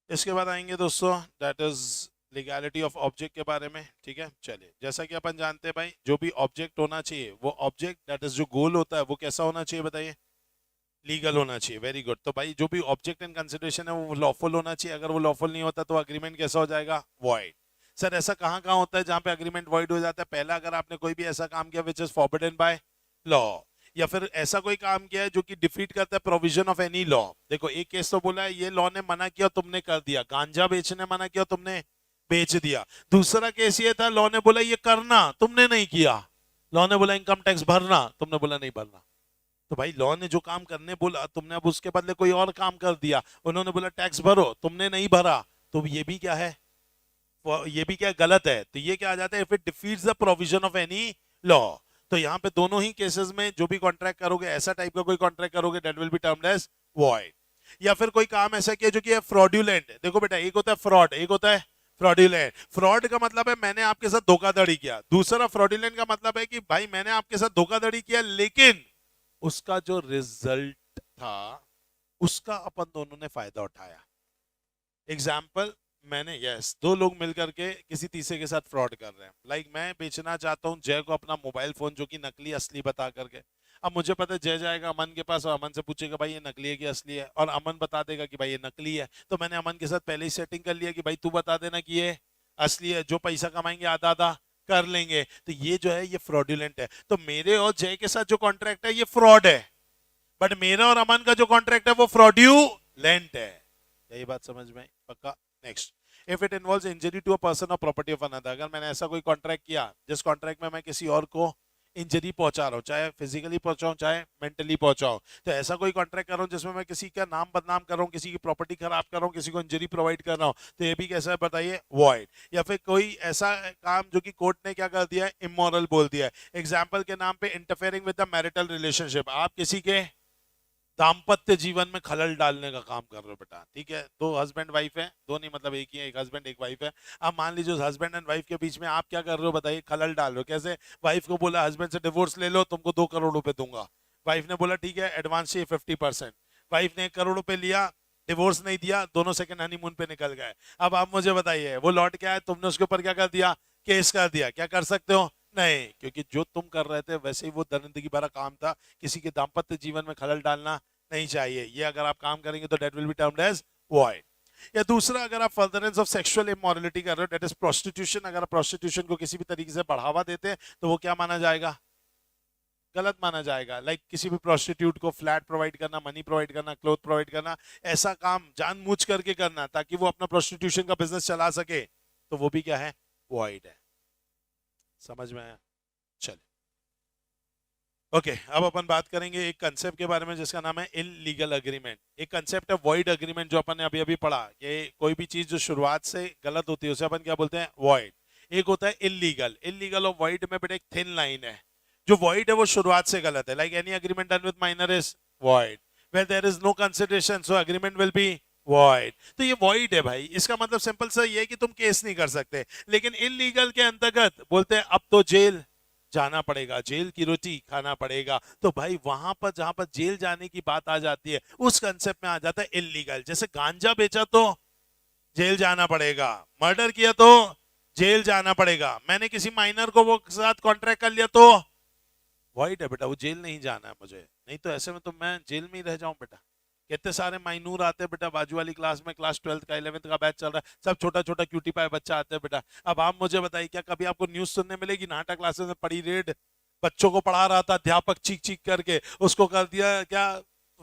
इसके बाद आएंगे दोस्तों, that is legality of object के बारे में। ठीक है, चलिए, जैसा कि अपन जानते हैं भाई, जो भी ऑब्जेक्ट होना चाहिए वो ऑब्जेक्ट, दैट इज जो गोल होता है वो कैसा होना चाहिए बताइए? लीगल होना चाहिए। Very good. तो भाई जो भी ऑब्जेक्ट इन कंसिडरेशन है वो लॉफुल होना चाहिए। अगर वो लॉफुल नहीं होता तो अग्रीमेंट कैसा हो जाएगा? वॉइड। सर ऐसा कहाँ कहाँ होता है जहां पे अग्रीमेंट वॉइड हो जाता है? पहला, अगर आपने कोई भी ऐसा काम किया which is forbidden by law, या फिर ऐसा कोई काम किया है जो कि डिफीट करता है प्रोविजन ऑफ एनी लॉ। देखो, एक केस तो बोला है ये लॉ ने मना किया तुमने कर दिया, गांजा बेचने मना किया तुमने बेच दिया। दूसरा केस ये था, लॉ ने बोला ये करना, तुमने नहीं किया। लॉ ने बोला इनकम टैक्स भरना, तुमने बोला नहीं भरना। तो भाई लॉ ने जो काम करने बोला, तुमने अब उसके बदले कोई और काम कर दिया। उन्होंने बोला टैक्स भरो, तुमने नहीं भरा, तो ये भी क्या है? ये भी क्या गलत है? तो ये क्या आ जाता है? If it defeats the provision of any law. तो यहाँ पे दोनों ही केसेस में जो भी कॉन्ट्रैक्ट करोगे, ऐसा टाइप का कोई कॉन्ट्रैक्ट करोगे, that will be termed as void. या फिर कोई काम ऐसा किया जो कि है फ्रॉड्यूलेंट। देखो बेटा, एक होता है फ्रॉड, एक होता है फ्रॉड्यूलेंट। फ्रॉड का मतलब है मैंने आपके साथ धोखाधड़ी किया। दूसरा फ्रॉड्यूलेंट का मतलब है कि भाई मैंने आपके साथ धोखाधड़ी किया, लेकिन उसका जो रिजल्ट था उसका अपन दोनों ने फायदा उठाया। एग्जाम्पल, मैंने यस दो लोग मिलकर के किसी तीसरे के साथ फ्रॉड कर रहे हैं। लाइक मैं बेचना चाहता हूं जय को अपना मोबाइल फोन जो कि नकली असली बता करके। अब मुझे पता है जय जाएगा अमन के पास और अमन से पूछेगा भाई ये नकली है कि असली है, और अमन बता देगा कि भाई ये नकली है। तो मैंने अमन के साथ पहले ही सेटिंग कर लिया कि भाई तू बता देना कि ये असली है, जो पैसा कमाएंगे आधा आधा कर लेंगे। तो ये जो है ये फ्रॉडुलेंट है। तो मेरे और जय के साथ जो कॉन्ट्रैक्ट है ये फ्रॉड है, बट मेरा और अमन का जो कॉन्ट्रैक्ट है वो फ्रॉड्यूलेंट है। यही बात समझ में आई? पक्का। Next, if it involves injury to a person और प्रॉपर्टी ऑफ अनदर। अगर मैंने ऐसा कोई कॉन्ट्रैक्ट किया जिस कॉन्ट्रैक्ट में मैं किसी और को इंजरी पहुंचा रहा हूं, चाहे फिजिकली पहुंचाऊं चाहे मेंटली पहुंचाऊं, तो ऐसा कोई कॉन्ट्रैक्ट कर रहा हूं जिसमें मैं किसी का नाम बदनाम कर रहा हूं, किसी की प्रॉपर्टी खराब कर रहा हूं, किसी को इंजरी प्रोवाइड कर रहा हूं, तो ये भी कैसा है बताइए? वॉइड। या फिर कोई ऐसा काम जो कि कोर्ट ने क्या कर दिया है? इमोरल बोल दिया है। एग्जाम्पल के नाम पे interfering with the marital relationship. आप किसी के दाम्पत्य जीवन में खलल डालने का काम कर रहे हो बेटा। ठीक है, दो हस्बैंड वाइफ है, दो नहीं मतलब एक ही है, एक हस्बैंड एक वाइफ है। अब मान लीजिए उस हस्बैंड एंड वाइफ के बीच में आप क्या कर रहे हो बताइए? खलल डाल रहे हो। कैसे? वाइफ को बोला हस्बैंड से डिवोर्स ले लो, तुमको 2 करोड़ रुपए दूंगा। वाइफ ने बोला ठीक है, एडवांस चाहिए 50%। वाइफ ने 1 करोड़ रुपए लिया, डिवोर्स नहीं दिया, दोनों सेकंड हनीमून पे निकल गए। अब आप मुझे बताइए वो लौट के आए, तुमने उसके ऊपर क्या कर दिया? केस कर दिया। क्या कर सकते हो? नहीं, क्योंकि जो तुम कर रहे थे वैसे ही वो दरिंदगी भरा काम था। किसी के दाम्पत्य जीवन में खलल डालना नहीं चाहिए। ये अगर आप काम करेंगे तो that will be termed as void. या दूसरा, अगर आप फर्दरेंस ऑफ सेक्सुअल इमोरलिटी कर रहे हो, डेट इज प्रोस्टिट्यूशन। अगर आप प्रोस्टिट्यूशन को किसी भी तरीके से बढ़ावा देते हैं तो वो क्या माना जाएगा? गलत माना जाएगा। लाइक किसी भी प्रोस्टिट्यूट को फ्लैट प्रोवाइड करना, मनी प्रोवाइड करना, क्लोथ प्रोवाइड करना, ऐसा काम जानबूझ करके करना ताकि वो अपना प्रोस्टिट्यूशन का बिजनेस चला सके, तो वो भी क्या है? वॉइड है। समझ में आया? चलिए, ओके अब अपन बात करेंगे एक कंसेप्ट के बारे में जिसका नाम है इलीगल अग्रीमेंट। एक कंसेप्ट है वॉइड अग्रीमेंट जो अपन ने अभी अभी पढ़ा कि कोई भी चीज जो शुरुआत से गलत होती है उसे अपन क्या बोलते हैं? वॉइड। एक होता है इलीगल। इलीगल और वॉइड में बेटा एक थिन लाइन है। जो वॉइड है वो शुरुआत से गलत है। Like any agreement done with minor is void, where there is no consideration so agreement will be void. तो ये वॉइड है भाई, इसका मतलब सिंपल सा ये है कि तुम केस नहीं कर सकते। लेकिन इलीगल के अंतर्गत बोलते हैं अब तो जेल जाना पड़ेगा, जेल की रोटी खाना पड़ेगा। तो भाई वहां पर जहां पर जेल जाने की बात आ जाती है उस कंसेप्ट में आ जाता है इलीगल। जैसे गांजा बेचा तो जेल जाना पड़ेगा, मर्डर किया तो जेल जाना पड़ेगा, मैंने किसी माइनर को वो साथ कॉन्ट्रैक्ट कर लिया तो वॉइड है बेटा, वो जेल नहीं जाना है मुझे। नहीं तो ऐसे में तो मैं जेल में ही रह जाऊं बेटा। कितने सारे माइनूर आते हैं बेटा बाजू वाली क्लास में, क्लास 12th का 11th का बैच चल रहा है, सब छोटा छोटा क्यूटी पाए बच्चा आते हैं बेटा। अब आप मुझे बताइए क्या कभी आपको न्यूज सुनने मिलेगी नाटा क्लासेस में पड़ी रेड, बच्चों को पढ़ा रहा था अध्यापक चीख चीख करके, उसको कर दिया क्या?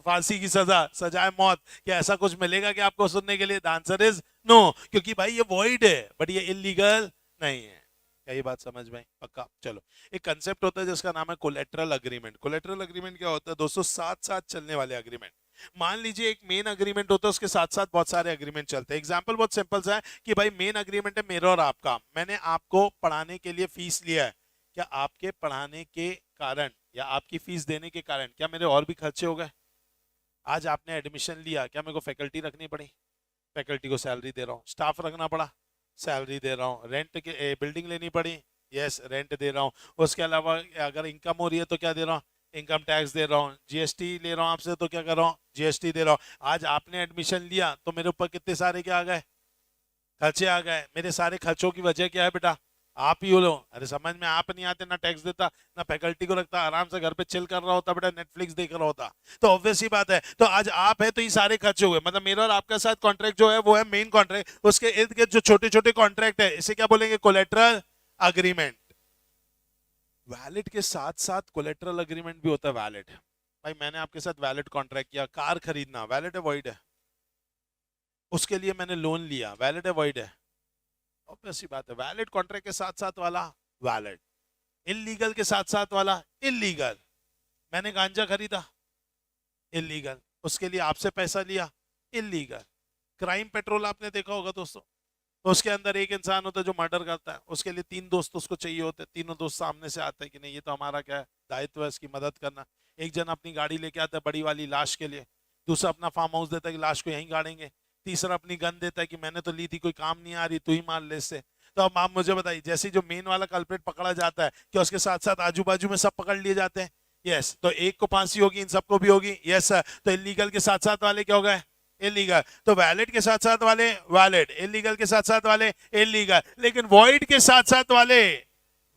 फांसी की सजा, सजाए मौत। क्या ऐसा कुछ मिलेगा कि आपको सुनने के लिए? द आंसर इज नो, क्योंकि भाई ये वॉइड है बट ये इलीगल नहीं है। क्या ये बात समझ में आई? पक्का। चलो, एक कंसेप्ट होता है जिसका नाम है कोलेटरल अग्रीमेंट। कोलेटरल अग्रीमेंट क्या होता है दोस्तों? साथ साथ चलने वाले अग्रीमेंट। मान लीजिए एक मेन अग्रीमेंट होता है, उसके साथ साथ बहुत सारे अग्रीमेंट चलते हैं। एग्जांपल बहुत सिंपल सा है कि भाई मेन अग्रीमेंट है मेरा और आपका, मैंने आपको पढ़ाने के लिए फीस लिया है। क्या आपके पढ़ाने के कारण या आपकी फीस देने के कारण क्या मेरे और भी खर्चे हो गए? आज आपने एडमिशन लिया, क्या मेरे को फैकल्टी रखनी पड़ी? फैकल्टी को सैलरी दे रहा हूँ। स्टाफ रखना पड़ा, सैलरी दे रहा हूँ। रेंट के बिल्डिंग लेनी पड़ी, यस रेंट दे रहा हूँ। उसके अलावा अगर इनकम हो रही है तो क्या दे रहा हूँ? इनकम टैक्स दे रहा हूँ, जीएसटी ले रहा हूँ आपसे तो क्या कर रहा हूँ, जीएसटी दे रहा हूँ। आज आपने एडमिशन लिया तो मेरे ऊपर कितने सारे क्या आ गए, खर्चे आ गए। मेरे सारे खर्चों की वजह क्या है बेटा, आप ही हो लो। अरे समझ में आप नहीं आते, ना टैक्स देता ना फैकल्टी को रखता, आराम से घर पे चिल कर रहा होता बेटा, नेटफ्लिक्स देख रहा होता। तो ऑब्वियस ही बात है, तो आज आप है तो ये सारे खर्चे हुए। मतलब मेरा और आपका साथ कॉन्ट्रैक्ट जो है वो है मेन कॉन्ट्रैक्ट, उसके इर्द गिर्द जो छोटे छोटे कॉन्ट्रैक्ट है इसे क्या बोलेंगे, कोलेटरल अग्रीमेंट। वैलिड के साथ साथ कोलेटरल अग्रीमेंट भी होता है वैलिड। भाई मैंने आपके साथ वैलिड कॉन्ट्रैक्ट किया, कार खरीदना वैलिड है वॉइड है, उसके लिए मैंने लोन लिया वैलिड है वॉइड है, ऑब्वियस सी बात है। वैलिड कॉन्ट्रैक्ट के साथ साथ वाला वैलिड, इलीगल के साथ साथ वाला इलीगल। मैंने गांजा खरीदा इलीगल, उसके लिए आपसे पैसा लिया इलीगल। क्राइम पेट्रोल आपने देखा होगा दोस्तों, तो उसके अंदर एक इंसान होता है जो मर्डर करता है, उसके लिए 3 दोस्त उसको चाहिए होते हैं, तीनों दोस्त सामने से आते हैं कि नहीं ये तो हमारा क्या है दायित्व है इसकी मदद करना। एक जन अपनी गाड़ी लेके आता है बड़ी वाली लाश के लिए, दूसरा अपना फार्म हाउस देता है कि लाश को यहीं गाड़ेंगे, तीसरा अपनी गन देता है कि मैंने तो ली थी कोई काम नहीं आ रही तू ही मार ले इससे। तो अब आप मुझे बताइए, जैसे ही जो मेन वाला कल्प्रेट पकड़ा जाता है क्या उसके साथ साथ आजू बाजू में सब पकड़ लिए जाते हैं? यस। तो एक को फांसी होगी, इन सबको भी होगी। Yes sir. तो इलीगल के साथ साथ वाले क्या हो गए, इलीगल। तो वैलिड के साथ साथ वाले वैलिड, इलीगल के साथ साथ वाले इलीगल, लेकिन वॉइड के साथ साथ वाले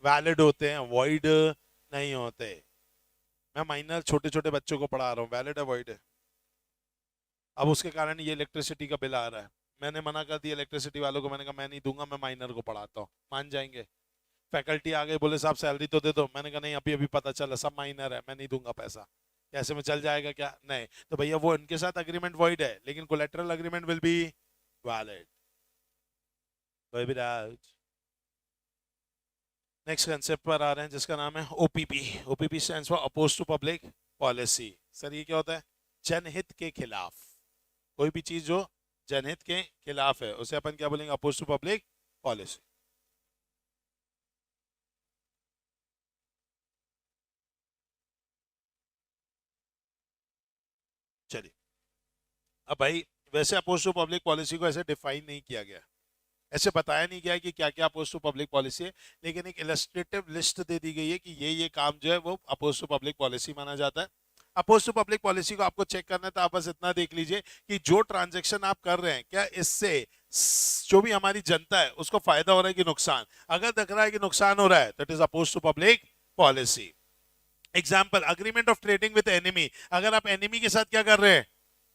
वैलिड होते हैं, वॉइड नहीं होते। मैं माइनर छोटे छोटे बच्चों को पढ़ा रहा हूँ, वैलिड है वॉइड है। अब उसके कारण ये इलेक्ट्रिसिटी का बिल आ रहा है, मैंने मना कर दिया इलेक्ट्रिसिटी वालों को, मैंने कहा मैं नहीं दूंगा, मैं माइनर को पढ़ाता हूँ, मान जाएंगे। फैकल्टी आ गए, बोले साहब सैलरी तो दे दो, मैंने कहा नहीं अभी अभी पता चला सब माइनर है, मैं नहीं दूंगा पैसा। कैसे में चल जाएगा क्या, नहीं। तो भैया वो उनके साथ अग्रीमेंट वॉइड है, लेकिन collateral agreement will be valid. Next concept पर आ रहे हैं जिसका नाम है OPP. OPP stands for oppose to public policy. Sir ये क्या होता है, जनहित के खिलाफ। कोई भी चीज जो जनहित के खिलाफ है उसे अपन क्या बोलेंगे, अपोज टू पब्लिक पॉलिसी। चलिए अब भाई, वैसे अपोज टू पब्लिक पॉलिसी को ऐसे डिफाइन नहीं किया गया, ऐसे बताया नहीं गया है कि क्या क्या अपोज टू पब्लिक पॉलिसी है, लेकिन एक इलस्ट्रेटिव लिस्ट दे दी गई है कि ये काम जो है वो अपोज टू पब्लिक पॉलिसी माना जाता है। अपोज टू पब्लिक पॉलिसी को आपको चेक करना है तो आप बस इतना देख लीजिए कि जो ट्रांजैक्शन आप कर रहे हैं क्या इससे जो भी हमारी जनता है उसको फायदा हो रहा है कि नुकसान। अगर दिख रहा है कि नुकसान हो रहा है that is oppose to public policy. Example, agreement of trading with enemy. अगर आप एनिमी के साथ क्या कर रहे हैं,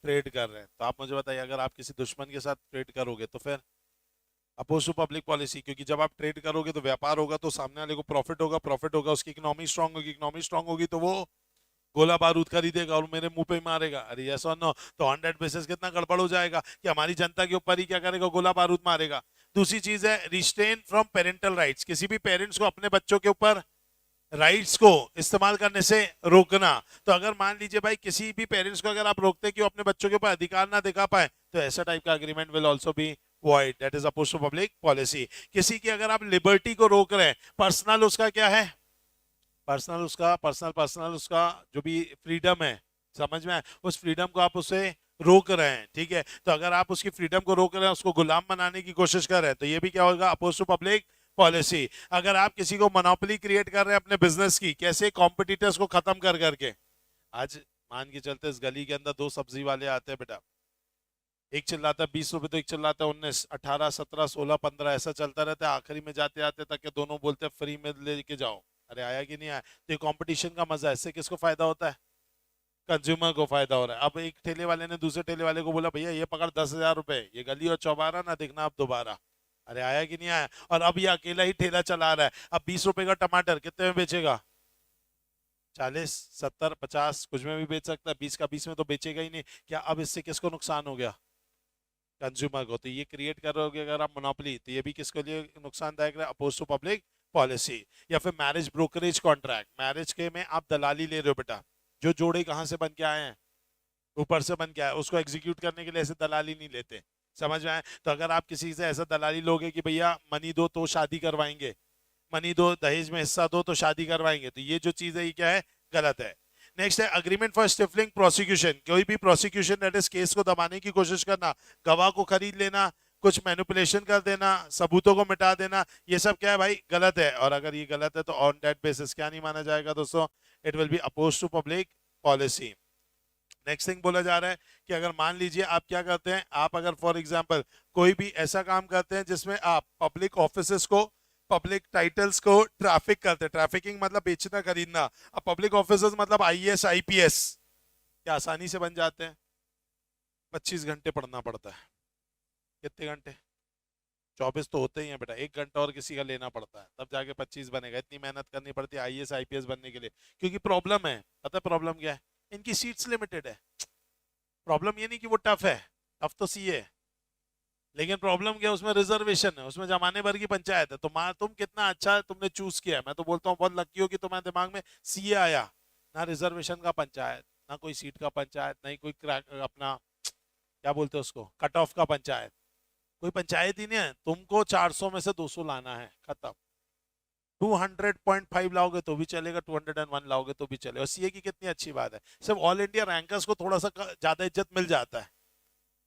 ट्रेड कर रहे हैं, तो आप मुझे बताइए अगर आप किसी दुश्मन के साथ ट्रेड करोगे तो फिर अपोज टू पब्लिक पॉलिसी। क्योंकि जब आप ट्रेड करोगे तो व्यापार होगा, तो सामने वाले को प्रॉफिट होगा, प्रॉफिट होगा उसकी इकोनॉमी स्ट्रांग होगी, इकोनॉमी स्ट्रांग होगी तो वो गोला बारूद खरीदेगा और मेरे मुंह पे ही मारेगा। अरे यस और नो, तो 100 बेसिस कितना गड़बड़ हो जाएगा कि हमारी जनता के ऊपर ही क्या करेगा, गोला बारूद मारेगा। दूसरी चीज है रिस्ट्रेन फ्रॉम पेरेंटल राइट्स। किसी भी पेरेंट्स को अपने बच्चों के ऊपर राइट्स को इस्तेमाल करने से रोकना। तो अगर मान लीजिए भाई किसी भी पेरेंट्स को अगर आप रोकते हैं कि वो अपने बच्चों के ऊपर अधिकार ना दिखा पाए, तो ऐसा टाइप का agreement will also be void, that is oppose to public policy. किसी की अगर आप लिबर्टी को रोक रहे हैं, पर्सनल उसका क्या है, पर्सनल उसका पर्सनल उसका जो भी फ्रीडम है, समझ में आए, उस फ्रीडम को आप उसे रोक रहे हैं, ठीक है। तो अगर आप उसकी फ्रीडम को रोक रहे हैं, उसको गुलाम बनाने की कोशिश कर रहे हैं, तो ये भी क्या होगा, अपोज टू पब्लिक पॉलिसी। अगर आप किसी को मोनोपोली क्रिएट कर रहे हैं अपने बिजनेस की, कैसे कॉम्पिटिटर्स को खत्म कर करके। आज मान के चलते इस गली के अंदर 2 सब्जी वाले आते हैं बेटा, एक चिल्लाता है 20 रुपए तो एक चिल्लाता है 19, 18, 17, 16, 15 ऐसा चलता रहता है। आखिरी में जाते आते तक के दोनों बोलते हैं फ्री में लेके जाओ। अरे आया कि नहीं आया, तो ये कंपटीशन का मजा है, इससे किसको फायदा होता है, कंज्यूमर को फायदा हो रहा है। अब एक ठेले वाले ने दूसरे ठेले वाले को बोला भैया ये पकड़ 10,000 रुपए, ये गली और चौबारा ना दिखना अब दोबारा। अरे आया कि नहीं आया, और अब ये अकेला ही ठेला चला रहा है। अब 20 रुपए का टमाटर कितने में बेचेगा, 40, 70, 50 कुछ में भी बेच सकता है, 20 का 20 में तो बेचेगा ही नहीं। क्या अब इससे किसको नुकसान हो गया, कंज्यूमर को। तो ये क्रिएट कर रहे हो अगर आप मोनोपोली, तो ये भी किसके लिए नुकसानदायक है, अपोज टू पब्लिक पॉलिसी। या फिर मैरिज ब्रोकरेज कॉन्ट्रैक्ट, मैरिज के में आप दलाली ले रहे हो बेटा, जो जोड़े कहाँ से बन के आए हैं, ऊपर से बन के आए, उसको एग्जीक्यूट करने के लिए ऐसे दलाली नहीं लेते, समझ में आए। तो अगर आप किसी से ऐसा दलाली लोगे कि भैया मनी दो तो शादी करवाएंगे, मनी दो दहेज में हिस्सा दो तो शादी करवाएंगे, तो ये जो चीज है ये क्या है, गलत है। नेक्स्ट है अग्रीमेंट फॉर स्टिफलिंग प्रोसिक्यूशन। कोई भी प्रोसिक्यूशन दैट इज केस को दबाने की कोशिश करना, गवाह को खरीद लेना, कुछ मैनिपुलेशन कर देना, सबूतों को मिटा देना, ये सब क्या है भाई, गलत है। और अगर ये गलत है तो ऑन दैट बेसिस क्या नहीं माना जाएगा दोस्तों, it will be oppose to public policy. Next thing बोला जा रहा है कि अगर मान लीजिए आप क्या करते हैं, आप अगर फॉर एग्जांपल कोई भी ऐसा काम करते हैं जिसमें आप पब्लिक ऑफिसेस को, पब्लिक टाइटल्स को ट्रैफिक करते हैं, ट्रैफिकिंग मतलब बेचना खरीदना, अब पब्लिक ऑफिसर्स मतलब आईएएस आईपीएस, क्या आसानी से बन जाते हैं? 25 घंटे पढ़ना पड़ता है। कितने घंटे? 24 तो होते ही हैं बेटा, 1 घंटा और किसी का लेना पड़ता है तब जाके 25 बनेगा। इतनी मेहनत करनी पड़ती है आईएएस आईपीएस बनने के लिए, क्योंकि प्रॉब्लम है, पता है प्रॉब्लम क्या है? इनकी सीट्स लिमिटेड है। प्रॉब्लम ये नहीं कि वो टफ है, टफ तो सी है, लेकिन प्रॉब्लम क्या है, उसमें रिजर्वेशन है, उसमें जमाने भर की पंचायत है। तो तुम कितना अच्छा तुमने चूज किया है, मैं तो बोलता हूँ बहुत लकी हो कि तुम्हारे दिमाग में सीए आया। ना रिजर्वेशन का पंचायत, ना कोई सीट का पंचायत, नहीं कोई अपना क्या बोलते हैं उसको, कट ऑफ का पंचायत, कोई पंचायत ही नहीं है। तुमको 400 में से 200 लाना है, खत्म। 200.5 लाओगे तो भी चलेगा, 201 लाओगे तो भी चलेगा। और सीए की कितनी अच्छी बात है, सिर्फ ऑल इंडिया रैंकर्स को थोड़ा सा ज्यादा इज्जत मिल जाता है,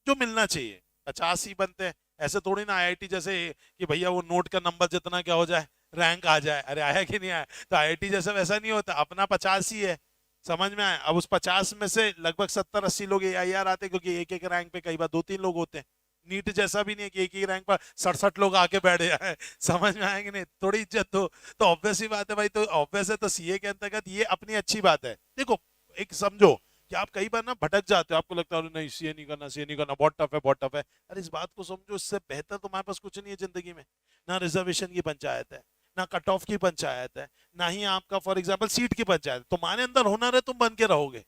जो मिलना चाहिए। 50 ही बनते हैं, ऐसे थोड़ी ना आईआईटी जैसे कि भैया वो नोट का नंबर जितना क्या हो जाए, रैंक आ जाए। अरे आया कि नहीं आया? तो आईआईटी जैसा वैसा नहीं होता, अपना 50 ही है, समझ में आया? अब उस 50 में से लगभग 70-80 लोग एआईआर आते हैं, क्योंकि एक एक रैंक पे कई बार 2-3 लोग होते हैं। नीट जैसा भी नहीं है कि एक ही रैंक पर 67 लोग आके बैठ जाए। समझ में आएंगे नहीं, थोड़ी इज्जत तो ऑब्वियस ही बात है भाई, तो ऑब्वियस है। तो सीए के अंतर्गत ये अपनी अच्छी बात है। देखो एक समझो कि आप कई बार ना भटक जाते हो, आपको लगता है नहीं सीए नहीं करना, सीए नहीं करना, बहुत टफ है, बहुत टफ है। अरे इस बात को समझो, इससे बेहतर तुम्हारे पास कुछ नहीं है जिंदगी में। ना रिजर्वेशन की पंचायत है, ना कट ऑफ की पंचायत है, ना ही आपका फॉर एग्जाम्पल सीट की पंचायत। तुम्हारे अंदर हुनर है, तुम बन के रहोगे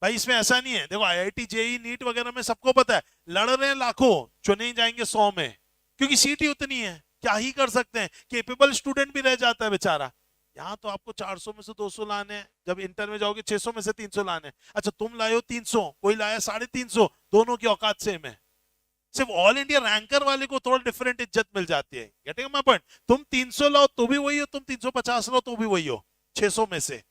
भाई। इसमें ऐसा नहीं है, देखो आईआईटी जेई नीट वगैरह में सबको पता है, लड़ रहे हैं लाखों, चुने जाएंगे 100 में, क्योंकि सीट ही उतनी है। क्या ही कर सकते हैं, केपेबल स्टूडेंट भी रह जाता है बेचारा। यहाँ तो आपको 400 में से 200 लाने हैं, जब इंटर में जाओगे 600 में से 300 लाने हैं। अच्छा तुम लाए हो 300, कोई लाया 350, दोनों की औकात सेम है। सिर्फ ऑल इंडिया रैंकर वाले को थोड़ा डिफरेंट इज्जत मिल जाती है। Getting my point? तुम 300 लाओ तो भी वही हो, तुम 350 लाओ तो भी वही हो 600 में से।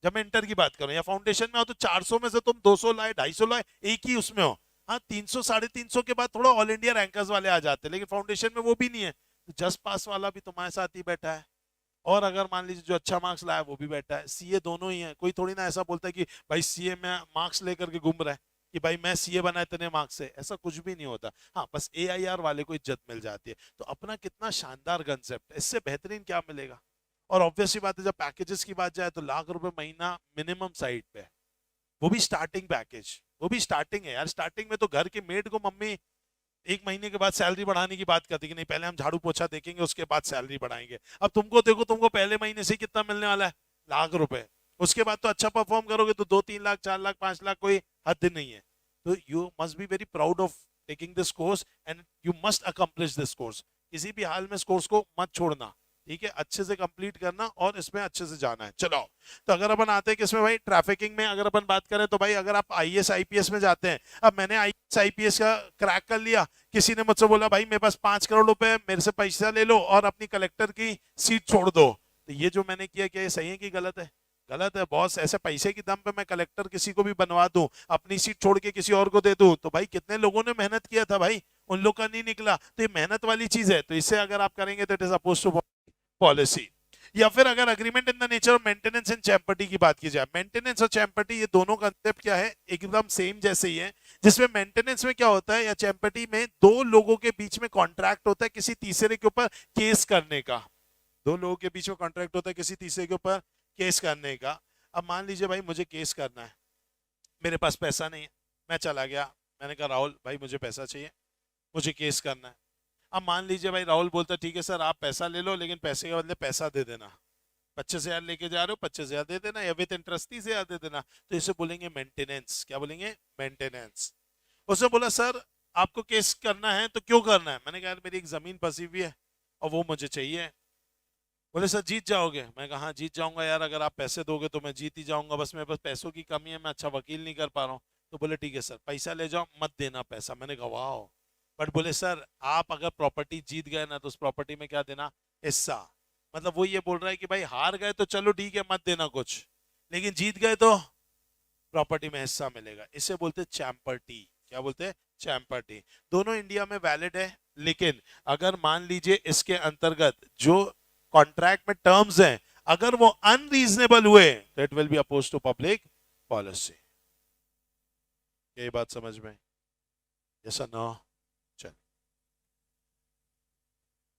जब मैं इंटर की बात करूं या फाउंडेशन में हो तो 400 में से तुम 200 लाए, 250 लाए, एक ही उसमें हो। हाँ 300 350 के बाद थोड़ा ऑल इंडिया रैंकर्स वाले आ जाते हैं, लेकिन फाउंडेशन में वो भी नहीं है। तो जस्ट पास वाला भी तुम्हारे साथ ही बैठा है, और अगर मान लीजिए जो अच्छा मार्क्स लाया वो भी बैठा है। सीए दोनों ही है, कोई थोड़ी ना ऐसा बोलता है कि भाई सीए में मार्क्स लेकर के घूम रहा है कि भाई मैं सीए बना इतने मार्क्स से, ऐसा कुछ भी नहीं होता। हाँ बस एआईआर वाले को इज्जत मिल जाती है। तो अपना कितना शानदार कंसेप्ट है, इससे बेहतरीन क्या मिलेगा? और ऑब्वियसली बात है, जब पैकेजेस की बात जाए तो लाख रुपए महीना मिनिमम साइड पे है, वो भी स्टार्टिंग पैकेज, वो भी स्टार्टिंग है यार। स्टार्टिंग में तो घर के मेड को मम्मी 1 महीने के बाद सैलरी बढ़ाने की बात करती कि नहीं पहले हम झाड़ू पोछा देखेंगे उसके बाद सैलरी बढ़ाएंगे। अब तुमको देखो, तुमको पहले महीने से कितना मिलने वाला है, लाख रुपए। उसके बाद तो अच्छा परफॉर्म करोगे तो 2-3 लाख 4 लाख 5 लाख, कोई हद नहीं है। तो you must be very proud of taking this course and you must accomplish this course. किसी भी हाल में इस कोर्स को मत छोड़ना, ठीक है? अच्छे से कंप्लीट करना और इसमें अच्छे से जाना है। चलो तो अगर अपन आते हैं कि इसमें भाई ट्रैफिकिंग में अगर अपन बात करें तो भाई अगर आप आईएएस आईपीएस में जाते हैं, अब मैंने आईएएस आईपीएस का क्रैक कर लिया, किसी ने मुझसे बोला भाई मेरे पास 5 करोड़ रुपए, मेरे से पैसा ले लो और अपनी कलेक्टर की सीट छोड़ दो। तो ये जो मैंने किया, क्या ये सही है कि गलत है? गलत है बॉस। ऐसे पैसे की दम पे मैं कलेक्टर किसी को भी बनवा दूं, अपनी सीट छोड़ के किसी और को दे दूं, तो भाई कितने लोगों ने मेहनत किया था भाई, उन लोग का नहीं निकला। तो ये मेहनत वाली चीज है, तो इससे अगर आप करेंगे तो it is oppose to policy. या फिर अगर agreement in the nature of maintenance and champerty की बात की जाए, मेंटेनेंस और चैम्पर्टी ये दोनों कंसेप्ट क्या है, एकदम सेम जैसे ही है। जिसमें मेंटेनेंस में क्या होता है या चैम्पर्टी में दो लोगों के बीच में कॉन्ट्रैक्ट होता है किसी तीसरे के ऊपर केस करने का। दो लोगों के बीच में कॉन्ट्रैक्ट होता है किसी तीसरे के ऊपर केस करने का। अब मान लीजिए भाई मुझे केस करना है, मेरे पास पैसा नहीं है, मैं चला गया, मैंने कहा राहुल भाई मुझे पैसा चाहिए, मुझे केस करना है। अब मान लीजिए भाई राहुल बोलता है ठीक है सर आप पैसा ले लो, लेकिन पैसे के बदले पैसा दे देना, 25,000 लेके जा रहे हो 25,000 दे देना, या विद इंटरेस्ट 30,000 दे देना। तो इसे बोलेंगे मेंटेनेंस। क्या बोलेंगे? मेंटेनेंस। उसने बोला सर आपको केस करना है तो क्यों करना है? मैंने कहा यार मेरी एक जमीन फंसी हुई है और वो मुझे चाहिए। बोले सर जीत जाओगे? मैं कहा हाँ जीत जाऊंगा यार, अगर आप पैसे दोगे तो मैं जीत ही जाऊंगा, बस मेरे पास पैसों की कमी है, मैं अच्छा वकील नहीं कर पा रहा हूँ। तो बोले ठीक है सर पैसा ले जाओ, मत देना पैसा। मैंने कहा वाह। बट बोले सर आप अगर प्रॉपर्टी जीत गए ना तो उस प्रॉपर्टी में क्या देना? हिस्सा। मतलब वो ये बोल रहा है कि भाई हार गए तो चलो ठीक है मत देना कुछ, लेकिन जीत गए तो प्रॉपर्टी में हिस्सा मिलेगा। इसे बोलते चैम्पर्टी। क्या बोलते हैं? चैम्पर्टी। दोनों इंडिया में वैलिड है, लेकिन अगर मान लीजिए इसके अंतर्गत जो कॉन्ट्रैक्ट में टर्म्स हैं अगर वो अनरीजनेबल हुए तो it will be oppose to public policy. यही बात समझ में? यस और नो? चल,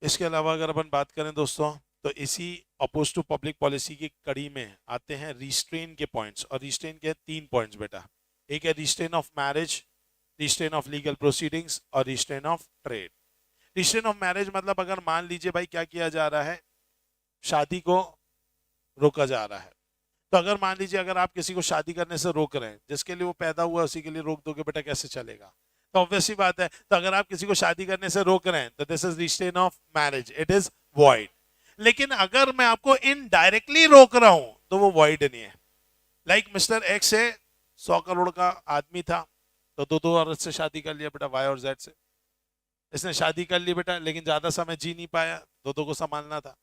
इसके अलावा अगर अपन बात करें दोस्तों, तो इसी अपोज टू पब्लिक पॉलिसी की कड़ी में आते हैं रिस्ट्रेन के पॉइंट्स। और रिस्ट्रेन के 3 पॉइंट्स बेटा। एक है restraint of marriage, restraint of legal proceedings और restraint of trade. Restraint of marriage मतलब अगर मान लीजिए भाई क्या किया जा रहा है, शादी को रोका जा रहा है। तो अगर मान लीजिए अगर आप किसी को शादी करने से रोक रहे हैं, जिसके लिए वो पैदा हुआ उसी के लिए रोक दोगे बेटा, कैसे चलेगा? तो ऑब्वियस सी बात है। तो अगर आप किसी को शादी करने से रोक रहे हैं तो this is restrain of marriage, it is void. लेकिन अगर मैं आपको इनडायरेक्टली रोक रहा हूं तो वो वॉइड नहीं है। लाइक मिस्टर एक्स से 100 करोड़ का आदमी था, तो दो औरत से शादी कर लिया बेटा, वाई और जेड से। इसने शादी कर ली बेटा, लेकिन ज्यादा समय जी नहीं पाया, दो को संभालना था,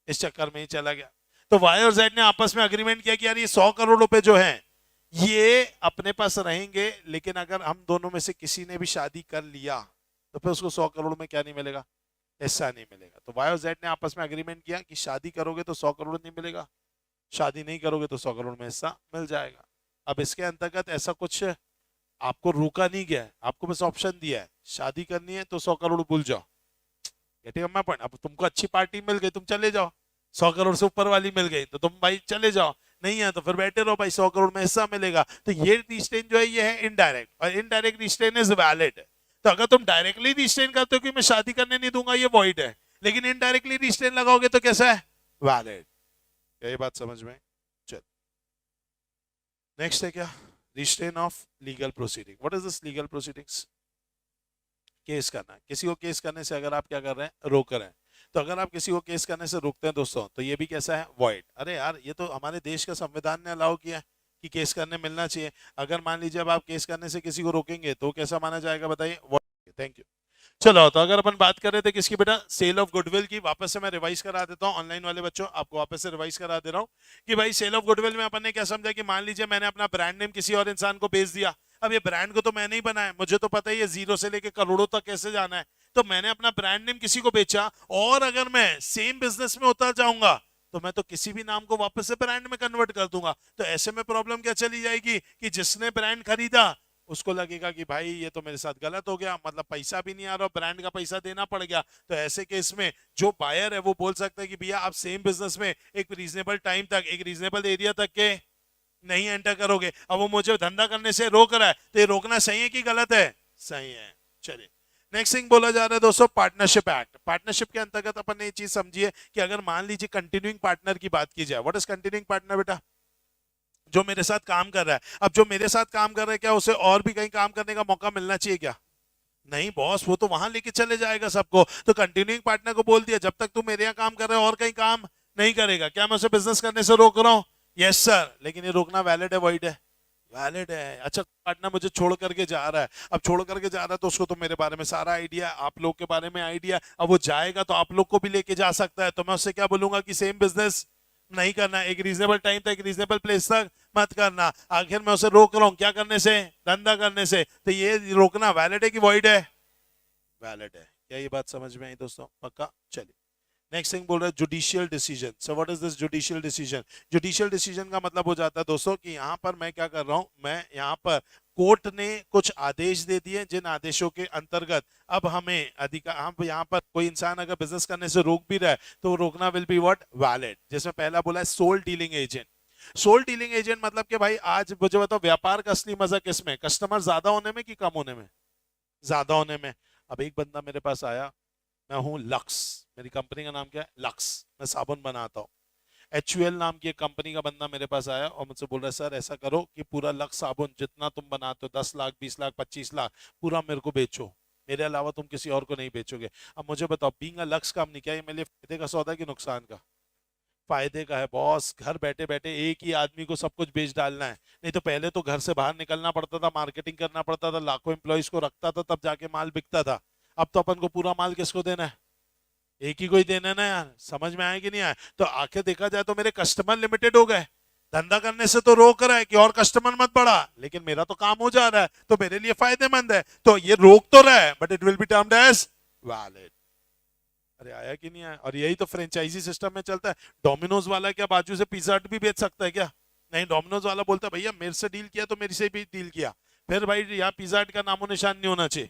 इस चक्कर में ही चला गया। तो वाई और जेड ने आपस में अग्रीमेंट किया कि यार ये 100 करोड़ रुपए जो हैं ये अपने पास रहेंगे, लेकिन अगर हम दोनों में से किसी ने भी शादी कर लिया तो फिर उसको 100 करोड़ में क्या नहीं मिलेगा? हिस्सा नहीं मिलेगा। तो वाई और जेड ने आपस में अग्रीमेंट किया कि शादी करोगे तो 100 करोड़ नहीं मिलेगा, शादी नहीं करोगे तो 100 करोड़ में हिस्सा मिल जाएगा। अब इसके अंतर्गत ऐसा कुछ आपको रोका नहीं गया है, आपको बस ऑप्शन दिया है, शादी करनी है तो 100 करोड़ भूल जाओ। Getting my point? अब तुमको अच्छी पार्टी मिल गई, तुम चले जाओ। 100 करोड़ से ऊपर वाली मिल गई तो तुम भाई चले जाओ, नहीं है तो फिर बैठे रहो भाई, 100 करोड़ में हिस्सा मिलेगा। तो ये रिस्ट्रेन जो है ये है इनडायरेक्ट, और इनडायरेक्ट रिस्ट्रेन इज वैलिड। तो अगर तुम डायरेक्टली रिस्ट्रेन करते हो कि मैं शादी करने नहीं दूंगा, ये वॉइड है। लेकिन इनडायरेक्टली रिस्ट्रेन लगाओगे तो कैसा है? वैलिड। यही बात समझ में? चल, नेक्स्ट है क्या? Restrain of legal proceeding. What is this legal proceedings? Case करना। किसी को केस करने से अगर आप क्या कर रहे हैं? रोक रहे हैं। तो अगर आप किसी को केस करने से रोकते हैं दोस्तों, तो ये भी कैसा है? वॉइड। अरे यार, ये तो हमारे देश का संविधान ने अलाउ किया है कि केस करने मिलना चाहिए। अगर मान लीजिए अब आप केस करने से किसी को रोकेंगे तो कैसा माना जाएगा बताइए? वॉइड। Thank you. चलो, तो अगर अपन बात कर रहे थे किसकी बेटा? सेल ऑफ गुडविल की। वापस से मैं रिवाइज करा देता हूँ ऑनलाइन वाले बच्चों, आपको वापस से रिवाइज करा दे रहा हूँ कि भाई सेल ऑफ गुडविल में अपन ने क्या समझा कि मान लीजिए मैंने अपना ब्रांड नेम किसी और इंसान को बेच दिया। अब ये ब्रांड को तो मैंने ही बनाया, मुझे तो पता ही है जीरो से लेके करोड़ों तक कैसे जाना है। तो मैंने अपना ब्रांड नेम किसी को बेचा, और अगर मैं सेम बिजनेस में उतर जाऊंगा तो मैं तो किसी भी नाम को वापस से ब्रांड में कन्वर्ट कर दूंगा। तो ऐसे में प्रॉब्लम क्या चली जाएगी कि जिसने ब्रांड खरीदा उसको लगेगा कि भाई ये तो मेरे साथ गलत हो गया, मतलब पैसा भी नहीं आ रहा, ब्रांड का पैसा देना पड़ गया। तो ऐसे केस में जो बायर है वो बोल सकता है कि भैया आप सेम बिजनेस में एक रीजनेबल टाइम तक, एक रीजनेबल एरिया तक के नहीं एंटर करोगे। अब वो मुझे धंधा करने से रोक रहा है, तो ये रोकना सही है कि गलत है? सही है। चलिए, नेक्स्ट थिंग बोला जा रहा है दोस्तों, पार्टनरशिप एक्ट। पार्टनरशिप के अंतर्गत अपन ने ये चीज समझी है कि अगर मान लीजिए कंटिन्यूइंग पार्टनर की बात की जाए, व्हाट इज कंटिन्यूइंग पार्टनर बेटा? जो मेरे साथ काम कर रहा है। अब जो मेरे साथ काम कर रहा है, क्या उसे और भी कहीं काम करने का मौका मिलना चाहिए क्या? नहीं बॉस, वो तो वहां लेके चले जाएगा सबको। तो कंटिन्यूइंग पार्टनर को बोल दिया जब तक तू मेरे यहाँ काम कर रहा है और कहीं काम नहीं करेगा। क्या मैं उसे बिजनेस करने से रोक रहा हूँ? Yes sir. लेकिन ये रोकना वैलिड है वॉइड है? वैलिड है। अच्छा, पार्टनर मुझे छोड़ करके जा रहा है, अब छोड़ करके जा रहा है तो उसको तो मेरे बारे में सारा आइडिया है, आप लोग के बारे में आइडिया है। अब वो जाएगा तो आप लोग को भी लेके जा सकता है, तो मैं उससे क्या बोलूंगा कि सेम बिजनेस नहीं करना, एक रीजनेबल टाइम तक, एक रीजनेबल प्लेस तक मत करना। आखिर मैं उसे रोक रहा हूं क्या करने से? धंधा करने से। तो ये रोकना वैलिड है कि वॉइड है? वैलिड है। क्या ये बात समझ में आई दोस्तों? पक्का? चलिए, नेक्स्ट थिंग बोल रहा है judicial decision. So what is this judicial decision? Judicial decision का मतलब हो जाता है दोस्तों कि यहाँ पर मैं क्या कर रहा हूँ, मैं यहाँ पर कोर्ट ने कुछ आदेश दे दिए, जिन आदेशों के अंतर्गत अब हमें अधिकार, हम यहाँ पर कोई इंसान अगर बिजनेस करने से रोक भी रहा है तो वो रोकना विल बी व्हाट? वैलिड। जिसमें पहला बोला है sole dealing agent. Sole dealing agent मतलब कि भाई आज मुझे बताओ, व्यापार का असली मजा किसमें? कस्टमर ज्यादा होने में कि कम होने में? ज्यादा होने में। अब एक बंदा मेरे पास आया, मैं हूं लक्स, मेरी कंपनी का नाम क्या है? लक्स, मैं साबुन बनाता हूँ। HUL नाम की एक कंपनी का बंदा मेरे पास आया और मुझसे बोल रहा है सर ऐसा करो कि पूरा लक्स साबुन जितना तुम बनाते हो 10 लाख 20 लाख 25 लाख पूरा मेरे को बेचो, मेरे अलावा तुम किसी और को नहीं बेचोगे। अब मुझे बताओ, बीइंग अ लक्स कंपनी, क्या ये मेरे लिए फायदे का सौदा कि नुकसान का? फायदे का है बॉस। घर बैठे बैठे एक ही आदमी को सब कुछ बेच डालना है। नहीं तो पहले तो घर से बाहर निकलना पड़ता था, मार्केटिंग करना पड़ता था, लाखों एम्प्लॉयज को रखता था, तब जाके माल बिकता था। अब तो अपन को पूरा माल किसको देना है? एक ही को ही देना है ना यार। समझ में आया कि नहीं आया? तो आखिर देखा जाए तो मेरे कस्टमर लिमिटेड हो गए। धंधा करने से तो रोक रहा है कि और कस्टमर मत बढ़ा, लेकिन मेरा तो काम हो जा रहा है तो मेरे लिए फायदेमंद है। तो ये रोक तो रहा है but it will be termed as valid. अरे आया कि नहीं आया? और यही तो फ्रेंचाइजी सिस्टम में चलता है। डोमिनोज वाला क्या बाजू से पिज्जा हट भी बेच सकता है क्या? नहीं, डोमिनोज वाला बोलता है भैया मेरे से डील किया तो मेरे से भी डील किया, फिर भाई यहाँ पिज्जा हट का नामो निशान नहीं होना चाहिए।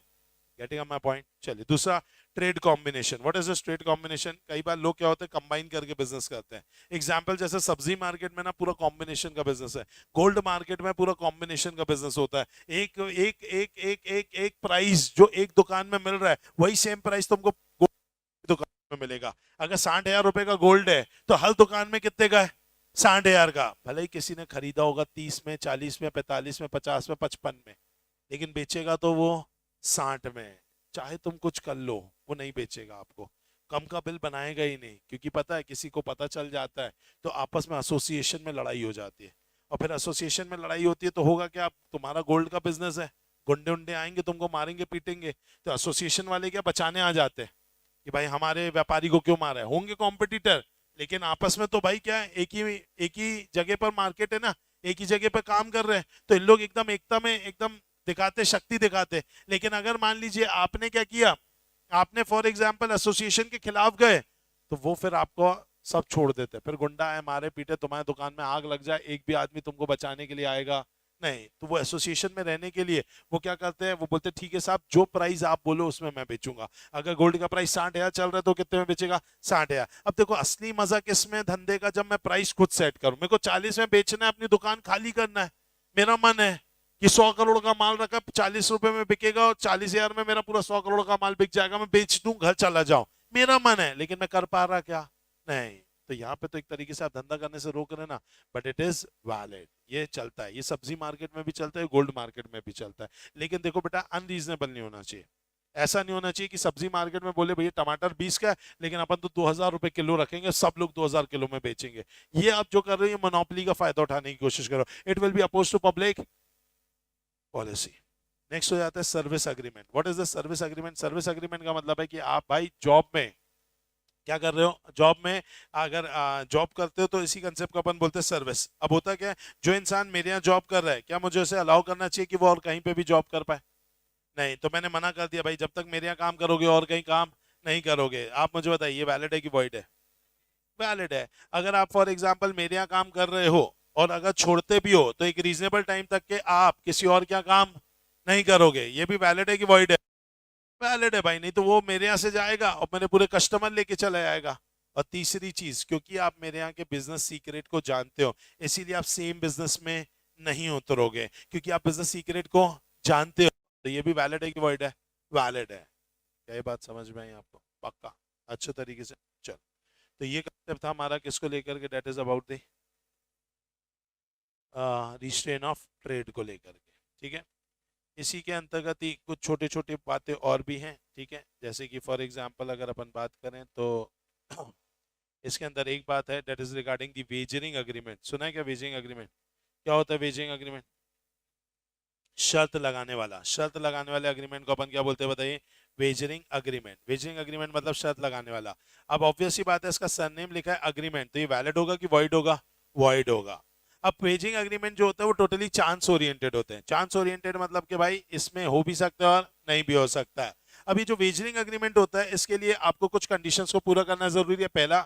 Getting my point? चलिए दूसरा, trade combination. What is this trade combination? कई बार लोग क्या होते हैं कंबाइन करके बिजनेस करते हैं। एग्जांपल जैसे सब्जी मार्केट में ना पूरा कॉम्बिनेशन का बिजनेस है, गोल्ड मार्केट में पूरा कॉम्बिनेशन का बिजनेस होता है। एक एक एक एक एक एक प्राइस जो एक दुकान में मिल रहा है वही सेम प्राइस तुमको दुकान में मिलेगा। अगर 60,000 रुपए का गोल्ड है तो हर दुकान में कितने का है? 60,000 का। भले ही किसी ने खरीदा होगा 30 में, 40 में, 45 में, 50 में, 55 में, लेकिन बेचेगा तो वो 60 में। चाहे तुम कुछ कर लो वो नहीं बेचेगा आपको, कम का बिल बनाएगा ही नहीं, क्योंकि पता है किसी को पता चल जाता है तो आपस में एसोसिएशन में लड़ाई हो जाती है। और फिर एसोसिएशन में लड़ाई होती है तो होगा क्या? तुम्हारा गोल्ड का बिजनेस है, गुंडे उंडे आएंगे तुमको मारेंगे पीटेंगे, तो एसोसिएशन वाले क्या बचाने आ जाते हैं कि भाई हमारे व्यापारी को क्यों मारा है। होंगे कॉम्पिटिटर, लेकिन आपस में तो भाई क्या है, एक ही जगह पर मार्केट है ना, एक ही जगह पर काम कर रहे हैं, तो इन लोग एकदम एकता में एकदम दिखाते, शक्ति दिखाते। लेकिन अगर मान लीजिए आपने क्या किया, आपने फॉर एग्जाम्पल एसोसिएशन के खिलाफ गए, तो वो फिर आपको सब छोड़ देते, फिर गुंडा है मारे पीटे, तुम्हारे दुकान में आग लग जाए, एक भी आदमी तुमको बचाने के लिए आएगा नहीं। तो वो एसोसिएशन में रहने के लिए वो क्या करते हैं, वो बोलते हैं ठीक है साहब जो प्राइस आप बोलो उसमें मैं बेचूंगा। अगर गोल्ड का प्राइस 60,000 चल रहा है तो कितने में बेचेगा? 60,000। अब देखो असली मजा किसमें धंधे का, जब मैं प्राइस खुद सेट करूं। मेरे को 40 में बेचना है, अपनी दुकान खाली करना है, मेरा मन है कि 100 करोड़ का माल रखा 40 रुपए में बिकेगा और 40,000 में मेरा पूरा 100 करोड़ का माल बिक जाएगा, मैं बेच दूं घर चला जाऊं, मेरा मन है, लेकिन मैं कर पा रहा क्या? नहीं। तो यहाँ पे तो एक तरीके से आप धंधा करने से रोक रहे ना, बट इट इज वैलिड, ये चलता है, ये सब्जी मार्केट में भी चलता है, गोल्ड मार्केट में भी चलता है। लेकिन देखो बेटा अनरीजनेबल नहीं होना चाहिए। ऐसा नहीं होना चाहिए कि सब्जी मार्केट में बोले भैया टमाटर 20 का है लेकिन अपन तो 2,000 रुपए किलो रखेंगे, सब लोग 2,000 किलो में बेचेंगे। ये आप जो कर रहे हो ये मोनोपोली का फायदा उठाने की कोशिश करो। It will be oppose to public policy. Next हो जाता है service agreement. What is the service agreement? Service agreement का मतलब है कि आप भाई जॉब में क्या कर रहे हो, जॉब में अगर जॉब करते हो तो इसी कंसेप्ट को अपन बोलते हैं सर्विस। अब होता क्या है, जो इंसान मेरे यहाँ जॉब कर रहा है क्या मुझे उसे अलाउ करना चाहिए कि वो और कहीं पे भी जॉब कर पाए? नहीं। तो मैंने मना कर दिया भाई जब तक मेरे यहाँ काम करोगे और कहीं काम नहीं करोगे। आप मुझे बताइए ये वैलिड है कि वॉइड है? वैलिड है। अगर आप फॉर एग्जाम्पल मेरे यहाँ काम कर रहे हो और अगर छोड़ते भी हो तो एक रीजनेबल टाइम तक के आप किसी और क्या काम नहीं करोगे, ये भी वैलिड है कि वॉइड है? वैलिड है भाई, नहीं तो वो मेरे यहाँ से जाएगा और मेरे पूरे कस्टमर लेके चला जाएगा। और तीसरी चीज, क्योंकि आप मेरे यहाँ के बिजनेस सीक्रेट को जानते हो इसीलिए आप सेम बिजनेस में नहीं उतरोगे, क्योंकि आप बिजनेस सीक्रेट को जानते हो। तो ये भी वैलिड है कि वॉइड है? वैलिड है। क्या ये बात समझ में आई आपको? पक्का अच्छे तरीके से। चलो, तो ये कंसेप्ट था हमारा किसको लेकर के, that is about the restraint of trade को लेकर के। ठीक है, इसी के अंतर्गत ही कुछ छोटे छोटे बातें और भी हैं। ठीक है, जैसे कि फॉर एग्जांपल अगर अपन बात करें तो इसके अंदर एक बात है that is regarding the wagering agreement. सुना है क्या वेजरिंग अग्रीमेंट? क्या होता है वेजरिंग अग्रीमेंट? शर्त लगाने वाला। शर्त लगाने वाले अग्रीमेंट को अपन क्या बोलते हैं बताइए? Wagering agreement. वेजरिंग अग्रीमेंट मतलब शर्त लगाने वाला। अब ऑब्वियस सी बात है इसका सरनेम लिखा है अग्रीमेंट, तो ये वैलिड होगा कि वॉइड होगा? वॉइड होगा। अब वेजिंग अग्रीमेंट जो होता है वो टोटली चांस ओरिएंटेड होते हैं। चांस ओरिएंटेड मतलब कि भाई इसमें हो भी सकता है और नहीं भी हो सकता है। अभी जो वेजरिंग अग्रीमेंट होता है इसके लिए आपको कुछ कंडीशंस को पूरा करना जरूरी है। पहला,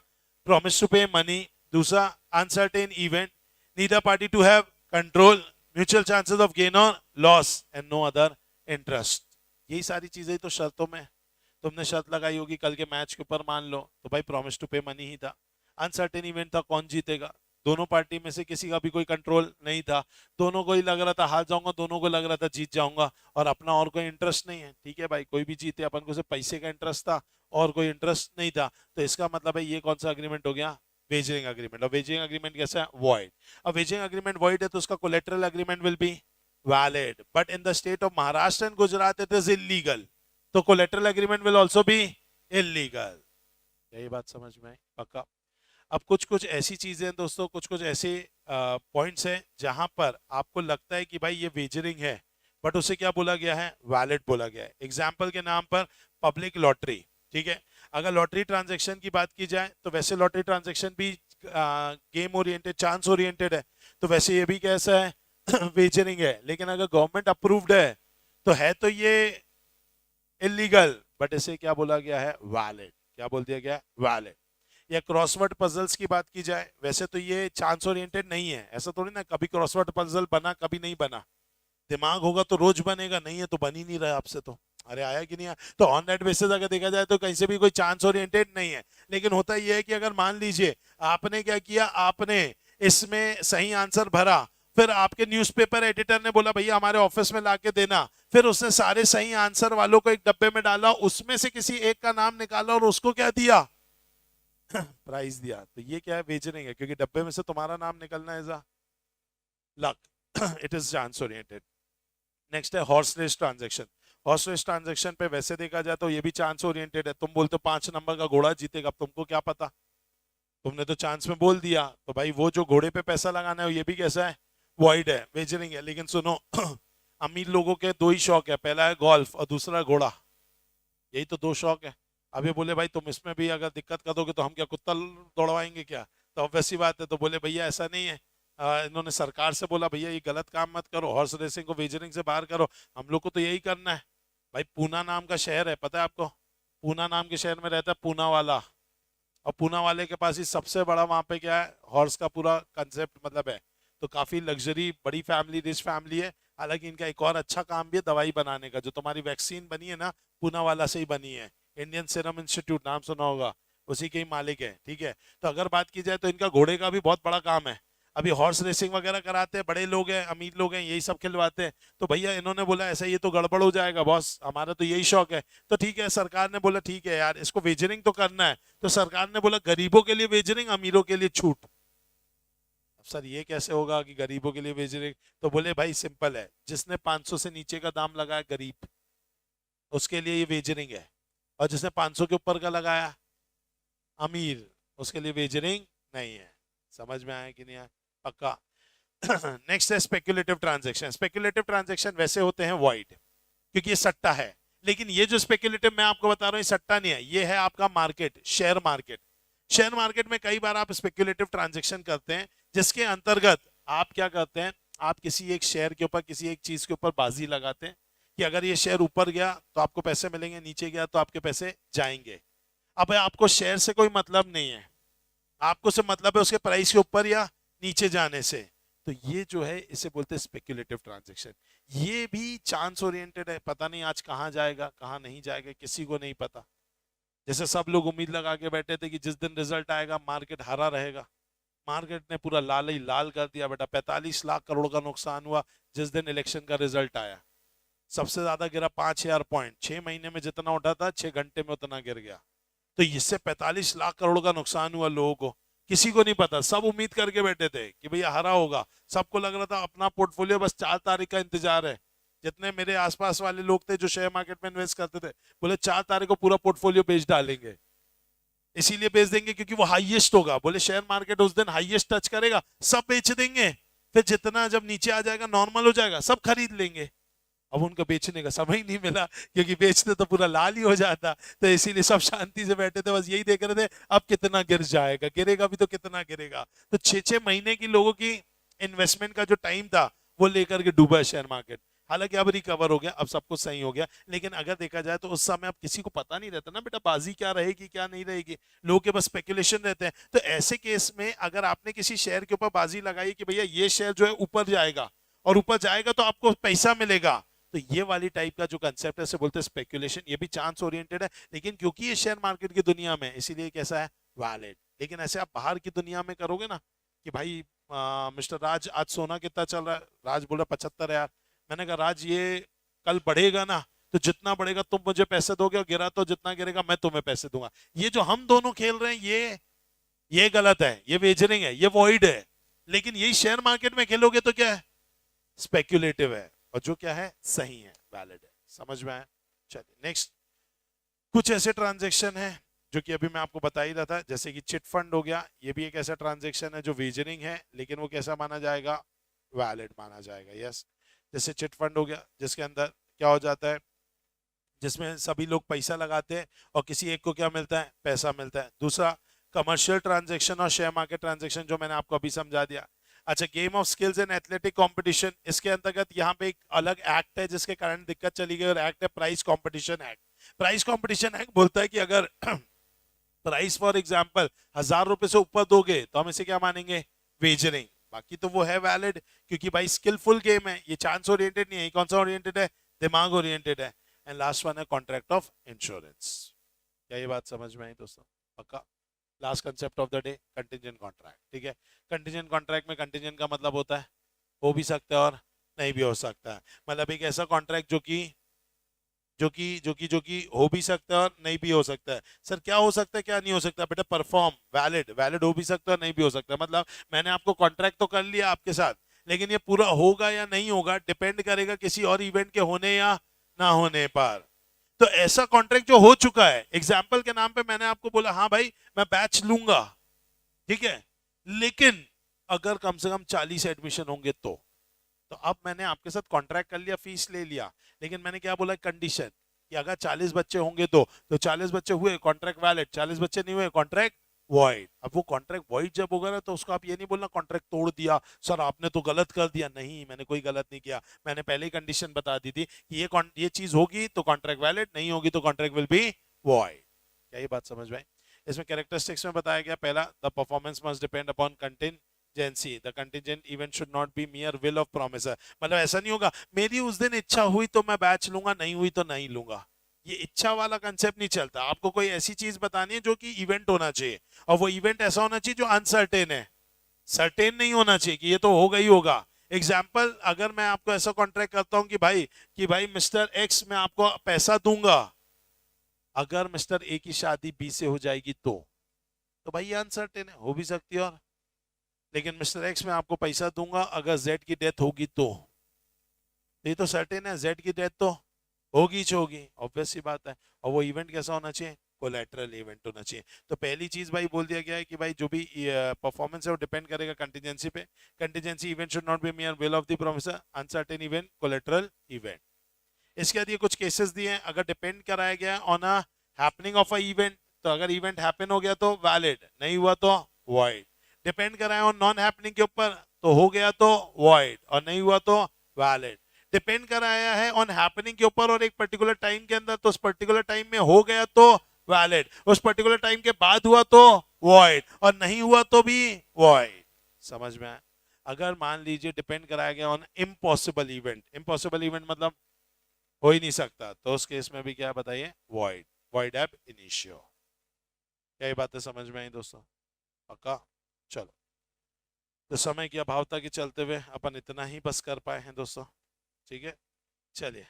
प्रॉमिस टू पे मनी। दूसरा, uncertain event. Neither party to have control. Mutual chances of gain और loss and no other interest. यही सारी चीजें तो शर्तों में। तुमने शर्त लगाई होगी कल के मैच के ऊपर मान लो, तो भाई प्रॉमिस टू पे मनी ही था। अनसर्टेन इवेंट था, कौन जीतेगा, दोनों पार्टी में से किसी का भी कोई कंट्रोल नहीं था, दोनों को ही लग रहा था हार जाऊंगा, दोनों को लग रहा था जीत जाऊंगा, और अपना और कोई इंटरेस्ट नहीं है। ठीक है भाई, कोई भी जीते, अपन को सिर्फ पैसे का इंटरेस्ट था और कोई इंटरेस्ट नहीं था। तो इसका मतलब है ये कौन सा अग्रीमेंट हो गया? Wagering agreement. और वेजरिंग अग्रीमेंट कैसा है? वॉइड। अब वेजरिंग अग्रीमेंट वॉइड है तो उसका collateral agreement will be valid, but in the state of Maharashtra and Gujarat it is illegal, तो collateral agreement will also be illegal. यही बात समझ में आई? पक्का। अब कुछ कुछ ऐसी चीजें हैं दोस्तों, कुछ कुछ ऐसे पॉइंट्स हैं जहां पर आपको लगता है कि भाई ये वेजरिंग है, बट उसे क्या बोला गया है? वैलिड बोला गया है। एग्जाम्पल के नाम पर पब्लिक लॉटरी। ठीक है, अगर लॉटरी ट्रांजेक्शन की बात की जाए तो वैसे लॉटरी ट्रांजेक्शन भी गेम ओरिएंटेड, चांस ओरिएंटेड है, तो वैसे ये भी कैसा है? वेजरिंग है। लेकिन अगर गवर्नमेंट अप्रूव्ड है तो ये इलीगल, बट इसे क्या बोला गया है? वैलिड। क्या बोल दिया गया? वैलिड। या क्रॉसवर्ड पजल्स की बात की जाए, वैसे तो ये चांस ओरिएंटेड नहीं है, ऐसा थोड़ी ना कभी क्रॉसवर्ड पजल बना कभी नहीं बना। दिमाग होगा तो रोज बनेगा, नहीं है तो बन ही नहीं रहा आपसे तो। अरे आया कि नहीं आया? तो ऑन दैट बेसिस अगर देखा जाए तो कहीं से भी कोई चांस ओरिएंटेड नहीं है। लेकिन होता यह है कि अगर मान लीजिए आपने क्या किया, आपने इसमें सही आंसर भरा, फिर आपके न्यूज़पेपर एडिटर ने बोला भैया हमारे ऑफिस में लाके देना, फिर उसने सारे सही आंसर वालों को एक डब्बे में डाला, उसमें से किसी एक का नाम निकाला और उसको क्या दिया? प्राइज दिया। तो ये क्या है? वेजरिंग है, क्योंकि डब्बे में से तुम्हारा नाम निकलना is a luck. It is chance oriented. Next है horse race transaction. Horse race transaction पे वैसे देखा जाए तो ये भी चांस ओरिएंटेड है। तुम बोलते हो 5 नंबर का घोड़ा जीतेगा, तुमको क्या पता? तुमने तो चांस में बोल दिया, तो भाई वो जो घोड़े पे पैसा लगाना है ये भी कैसा है? वॉइड है, वेजरिंग है। लेकिन सुनो, अमीर लोगों के दो ही शौक है, पहला है गोल्फ और दूसरा घोड़ा। यही तो दो शौक है। अब ये बोले भाई तुम इसमें भी अगर दिक्कत कर दोगे तो हम क्या कुत्ता दौड़वाएंगे क्या? तो अब वैसी बात है। तो बोले भैया ऐसा नहीं है, इन्होंने सरकार से बोला भैया ये गलत काम मत करो, हॉर्स रेसिंग को वेजरिंग से बाहर करो। हम लोग को तो यही करना है। भाई पूना नाम का शहर है, पता है आपको? पूना नाम के शहर में रहता है पूना वाला, और पूना वाले के पास ही सबसे बड़ा वहां पे क्या है, हॉर्स का पूरा कंसेप्ट मतलब है। तो काफी लग्जरी बड़ी फैमिली, रिच फैमिली है। हालांकि इनका एक और अच्छा काम भी है दवाई बनाने का। जो तुम्हारी वैक्सीन बनी है ना, पूना वाला से ही बनी है। इंडियन सीरम इंस्टीट्यूट नाम सुना होगा, उसी के ही मालिक है। ठीक है, तो अगर बात की जाए तो इनका घोड़े का भी बहुत बड़ा काम है। अभी हॉर्स रेसिंग वगैरह कराते हैं, बड़े लोग हैं, अमीर लोग हैं, यही सब खिलवाते हैं। तो भैया इन्होंने बोला ऐसा ये तो गड़बड़ हो जाएगा बॉस, हमारा तो यही शौक है। तो ठीक है, सरकार ने बोला ठीक है यार इसको वेजरिंग तो करना है। तो सरकार ने बोला गरीबों के लिए वेजरिंग, अमीरों के लिए छूट। अब सर ये कैसे होगा कि गरीबों के लिए वेजरिंग? तो बोले भाई सिंपल है, जिसने 500 से नीचे का दाम लगाया गरीब, उसके लिए ये वेजरिंग है। और जिसने 500 के ऊपर का लगाया अमीर, उसके लिए वेजरिंग नहीं है। समझ में आया कि नहीं आया? पक्का। नेक्स्ट है स्पेक्युलेटिव ट्रांजैक्शन। स्पेक्युलेटिव ट्रांजैक्शन वैसे होते हैं वॉइड, क्योंकि ये सट्टा है। लेकिन ये जो स्पेक्युलेटिव मैं आपको बता रहा हूँ ये सट्टा नहीं है, ये है आपका market, share market. Share market में कई बार आप स्पेक्युलेटिव ट्रांजैक्शन करते हैं, जिसके अंतर्गत आप क्या करते हैं, आप किसी एक शेयर के ऊपर, किसी एक चीज के ऊपर बाजी लगाते हैं कि अगर ये शेयर ऊपर गया तो आपको पैसे मिलेंगे, नीचे गया तो आपके पैसे जाएंगे। अब आपको शेयर से कोई मतलब नहीं है, आपको से मतलब है उसके प्राइस के ऊपर या नीचे जाने से। तो ये जो है इसे बोलते हैं स्पेक्युलेटिव ट्रांजैक्शन। ये भी चांस ओरिएंटेड है, पता नहीं आज कहां जाएगा कहां नहीं जाएगा, किसी को नहीं पता। जैसे सब लोग उम्मीद लगा के बैठे थे कि जिस दिन रिजल्ट आएगा मार्केट हरा रहेगा, मार्केट ने पूरा लाल ही लाल कर दिया बेटा। 45 लाख करोड़ का नुकसान हुआ जिस दिन इलेक्शन का रिजल्ट आया। सबसे ज्यादा गिरा 5,000 पॉइंट, 6 महीने में जितना उठा था 6 घंटे में उतना गिर गया। तो इससे 45 लाख करोड़ का नुकसान हुआ लोगों को, किसी को नहीं पता। सब उम्मीद करके बैठे थे कि भैया हरा होगा, सबको लग रहा था अपना पोर्टफोलियो बस 4 तारीख का इंतजार है। जितने मेरे आसपास वाले लोग थे जो शेयर मार्केट में इन्वेस्ट करते थे, बोले 4 तारीख को पूरा पोर्टफोलियो बेच डालेंगे। इसीलिए बेच देंगे क्योंकि वो हाईएस्ट होगा, बोले शेयर मार्केट उस दिन हाईएस्ट टच करेगा, सब बेच देंगे। फिर जितना जब नीचे आ जाएगा नॉर्मल हो जाएगा, सब खरीद लेंगे। अब उनको बेचने का समय ही नहीं मिला, क्योंकि बेचते तो पूरा लाल ही हो जाता। तो इसीलिए सब शांति से बैठे थे, बस यही देख रहे थे अब कितना गिर जाएगा, गिरेगा भी तो कितना गिरेगा। तो 6-6 महीने की लोगों की इन्वेस्टमेंट का जो टाइम था वो लेकर के डूबा है शेयर मार्केट। हालांकि अब रिकवर हो गया, अब सब कुछ सही हो गया। लेकिन अगर देखा जाए तो उस समय अब किसी को पता नहीं रहता ना बेटा बाजी क्या रहेगी क्या नहीं रहेगी, लोगों के बस स्पेकुलेशन रहते हैं। तो ऐसे केस में अगर आपने किसी शेयर के ऊपर बाजी लगाई कि भैया ये शेयर जो है ऊपर जाएगा, और ऊपर जाएगा तो आपको पैसा मिलेगा, तो ये वाली टाइप का जो कंसेप्ट है उसे बोलते हैं स्पेकुलेशन। ये भी चांस ओरिएंटेड है, लेकिन क्योंकि ये शेयर मार्केट की दुनिया में इसीलिए कैसा है, वैलिड। लेकिन ऐसे आप बाहर की दुनिया में करोगे ना कि भाई मिस्टर राज आज सोना कितना चल रहा है, राज बोल रहा 75 है यार। मैंने कहा राज ये कल बढ़ेगा ना, तो जितना बढ़ेगा तुम मुझे पैसे दोगे, और गिरा तो जितना गिरेगा मैं तुम्हें पैसे दूंगा। ये जो हम दोनों खेल रहे हैं ये गलत है, ये वेजरिंग है, ये वॉइड है। लेकिन यही शेयर मार्केट में खेलोगे तो क्या है, स्पेक्युलेटिव है, और जो क्या है सही है, वैलिड है। समझ में आया? चलिए नेक्स्ट। कुछ ऐसे ट्रांजेक्शन है जो कि अभी मैं आपको बता ही रहा था, जैसे कि चिट फंड हो गया, ये भी एक ऐसा ट्रांजेक्शन है जो वेजरिंग है, लेकिन वो कैसा माना जाएगा, वैलिड माना जाएगा। यस, जैसे चिट फंड हो गया जिसके अंदर क्या हो जाता है, जिसमें सभी लोग पैसा लगाते हैं और किसी एक को क्या मिलता है, पैसा मिलता है। दूसरा कमर्शियल ट्रांजेक्शन और शेयर मार्केट ट्रांजेक्शन जो मैंने आपको अभी समझा दिया। अच्छा, game of skills and athletic competition, इसके अंतर्गत यहाँ पे एक अलग एक्ट है जिसके कारण दिक्कत चली गई, और एक्ट है price competition act. Price competition act बोलता है कि अगर प्राइस फॉर एग्जाम्पल 1000 रुपए से ऊपर दोगे तो हम इसे क्या मानेंगे, वेजरिंग। बाकी तो वो है वैलिड, क्योंकि भाई स्किलफुल गेम है, ये चांस ओरिएंटेड नहीं है। कौन सा ओरिएंटेड है, दिमाग ओरिएंटेड है। एंड लास्ट वन है कॉन्ट्रैक्ट ऑफ इंश्योरेंस। क्या ये बात समझ में आई दोस्तों, पक्का? Last concept of the day, contingent contract. ठीक है, कंटिजेंट कॉन्ट्रैक्ट में कंटिजेंट का मतलब होता है हो भी सकता है और नहीं भी हो सकता है। मतलब एक ऐसा कॉन्ट्रैक्ट जो कि हो भी सकता है और नहीं भी हो सकता है। सर क्या हो सकता है क्या नहीं हो सकता? बेटा परफॉर्म, वैलिड, वैलिड हो भी सकता है और नहीं भी हो सकता है। मतलब मैंने आपको कॉन्ट्रैक्ट तो कर लिया आपके साथ, लेकिन ये पूरा होगा या नहीं होगा डिपेंड करेगा किसी और इवेंट के होने या ना होने पर। तो ऐसा कॉन्ट्रैक्ट जो हो चुका है, एग्जाम्पल के नाम पे मैंने आपको बोला हाँ भाई मैं बैच लूंगा, ठीक है, लेकिन अगर कम से कम 40 एडमिशन होंगे तो अब मैंने आपके साथ कॉन्ट्रैक्ट कर लिया, फीस ले लिया, लेकिन मैंने क्या बोला, कंडीशन कि अगर 40 बच्चे होंगे तो 40 बच्चे हुए कॉन्ट्रैक्ट वैलिड, 40 बच्चे नहीं हुए कॉन्ट्रैक्ट वॉइड। अब वो कॉन्ट्रैक्ट वॉइड जब होगा ना तो उसको आप ये नहीं बोलना कॉन्ट्रैक्ट तोड़ दिया, सर आपने तो गलत कर दिया। नहीं, मैंने कोई गलत नहीं किया, मैंने पहले ही कंडीशन बता दी थी कि ये चीज होगी तो कॉन्ट्रैक्ट वैलिड, नहीं होगी तो कॉन्ट्रैक्ट विल बी वॉइड। क्या ये बात समझ में आई? इसमें कैरेक्टरिस्टिक्स में बताया गया, पहला, the performance must depend upon contingency, the contingent event should not be मियर will of promisor. मतलब ऐसा नहीं होगा मेरी उस दिन इच्छा हुई तो मैं बैच लूंगा, नहीं हुई तो नहीं लूंगा। ये इच्छा वाला कंसेप्ट नहीं चलता। आपको कोई ऐसी चीज बतानी है जो कि इवेंट होना चाहिए, और वो इवेंट ऐसा होना चाहिए जो अनसर्टेन है, सर्टेन नहीं होना चाहिए कि ये तो होगा ही होगा। एग्जाम्पल, अगर मैं आपको ऐसा कॉन्ट्रैक्ट करता हूं कि भाई मिस्टर एक्स मैं आपको पैसा दूंगा, अगर मिस्टर ए की शादी बी से हो जाएगी तो भाई ये अनसर्टेन है, हो भी सकती है। और लेकिन मिस्टर एक्स मैं आपको पैसा दूंगा अगर जेड की डेथ होगी तो ये तो सर्टेन है, जेड की डेथ तो होगी ही होगी, ऑब्वियस सी बात है। और वो इवेंट कैसा होना चाहिए, कोलैटरल इवेंट होना चाहिए। तो पहली चीज भाई बोल दिया गया है कि भाई जो भी परफॉर्मेंस है वो डिपेंड करेगा कंटीजेंसी पे। Contingency event should not be मियर will of the promisor, uncertain event collateral event. इसके बाद ये कुछ केसेस दिए हैं, अगर डिपेंड कराया गया on a happening of a event, तो अगर इवेंट हैपन हो गया तो वैलिड, नहीं हुआ तो वॉइड। डिपेंड कराया ऑन नॉन हैपनिंग के ऊपर, तो हो गया तो वॉइड और नहीं हुआ तो वैलिड। डिपेंड कराया है ऑन हैपनिंग के ऊपर और एक पर्टिकुलर टाइम के अंदर, तो उस पर्टिकुलर टाइम में हो गया तो वैलिड, उस पर्टिकुलर टाइम के बाद हुआ तो वॉइड और नहीं हुआ तो भी वॉइड। समझ में आया? अगर मान लीजिए डिपेंड कराया गया on impossible event, impossible event मतलब हो ही नहीं सकता, तो उस केस में भी क्या बताइए, वॉइड, वॉइड एब इनिशियो। क्या ये बातें समझ में आई दोस्तों, पक्का? चलो, तो समय की अभावता के चलते हुए अपन इतना ही बस कर पाए हैं दोस्तों, ठीक है, चलिए।